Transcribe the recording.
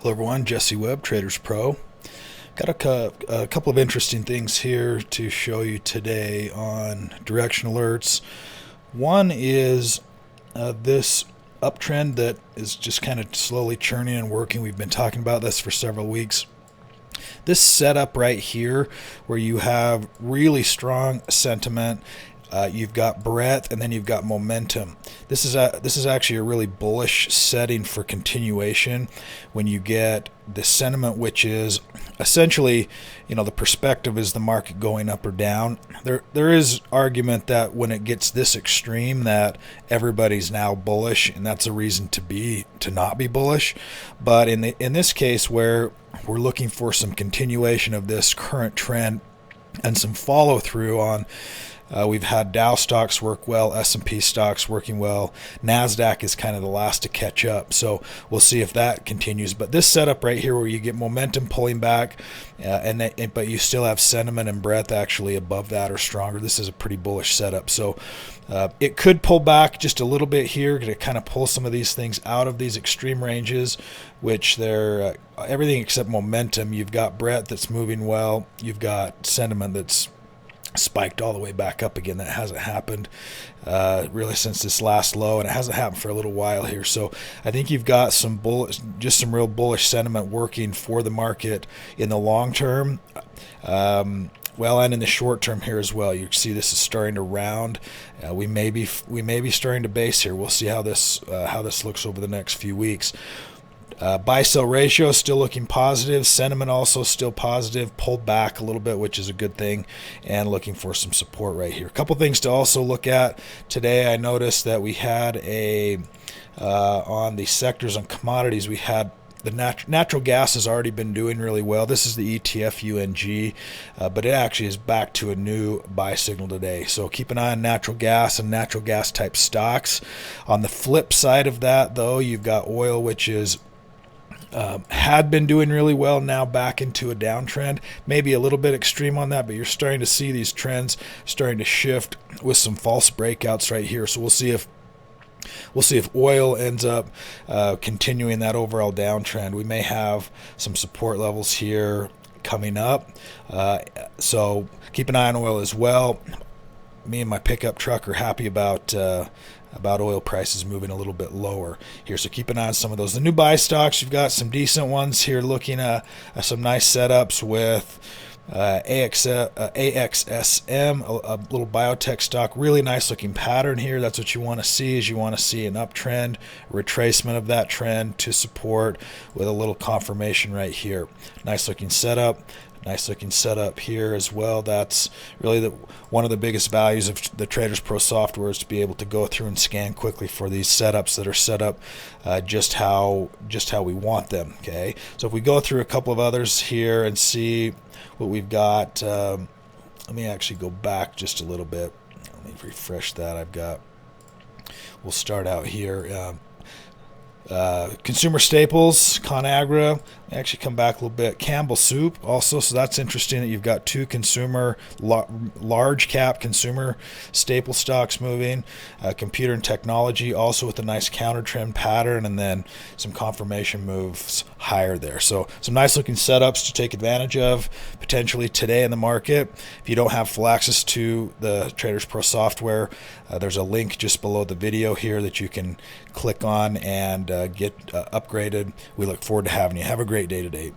Hello everyone, Jesse Webb, TradersPro. Got a couple of interesting things here to show you today on direction alerts. One is this uptrend that is just kind of slowly churning and working. We've been talking about this for several weeks. This setup right here where you have really strong sentiment, you've got breadth, and then you've got momentum. This is actually a really bullish setting for continuation when you get the sentiment, which is essentially, the perspective is the market going up or down. There is argument that when it gets this extreme that everybody's now bullish, and that's a reason to not be bullish. But in this case where we're looking for some continuation of this current trend and some follow through on. We've had Dow stocks work well, S&P stocks working well. NASDAQ is kind of the last to catch up, so we'll see if that continues. But this setup right here where you get momentum pulling back, but you still have sentiment and breadth actually above that or stronger, this is a pretty bullish setup. So it could pull back just a little bit here to kind of pull some of these things out of these extreme ranges, which they're everything except momentum. You've got breadth that's moving well. You've got sentiment that's spiked all the way back up again. That hasn't happened really since this last low, and it hasn't happened for a little while here. So I think you've got some real bullish sentiment working for the market in the long term. Well, and in the short term here as well. You see this is starting to round. We may be starting to base here. We'll see how this looks over the next few weeks. Buy-sell ratio is still looking positive. Sentiment also still positive. Pulled back a little bit, which is a good thing, and looking for some support right here. A couple things to also look at today. I noticed that we had on the sectors on commodities, we had the natural gas has already been doing really well. This is the ETF UNG, but it actually is back to a new buy signal today. So keep an eye on natural gas and natural gas type stocks. On the flip side of that, though, you've got oil, which is had been doing really well, now back into a downtrend. Maybe a little bit extreme on that, but you're starting to see these trends starting to shift with some false breakouts right here. So we'll see if oil ends up continuing that overall downtrend. We may have some support levels here coming up. So keep an eye on oil as well. Me and my pickup truck are happy about oil prices moving a little bit lower here. So keep an eye on some of those. The new buy stocks, you've got some decent ones here looking at some nice setups with AXSM, a little biotech stock. Really nice looking pattern here. That's what you want to see, is you want to see an uptrend, retracement of that trend to support with a little confirmation right here. Nice looking setup. Nice looking setup here as well. That's really one of the biggest values of the TradersPro software, is to be able to go through and scan quickly for these setups that are set up just how we want them. Okay, so if we go through a couple of others here and see what we've got, let me actually go back just a little bit. Let me refresh that. We'll start out here. Consumer staples, ConAgra, actually come back a little bit. Campbell Soup also, so that's interesting that you've got two large cap consumer staple stocks moving. Computer and technology also with a nice counter trend pattern, and then some confirmation moves higher there. So some nice looking setups to take advantage of potentially today in the market. If you don't have full access to the TradersPro software, there's a link just below the video here that you can click on and get upgraded. We look forward to having you. Have a great day today.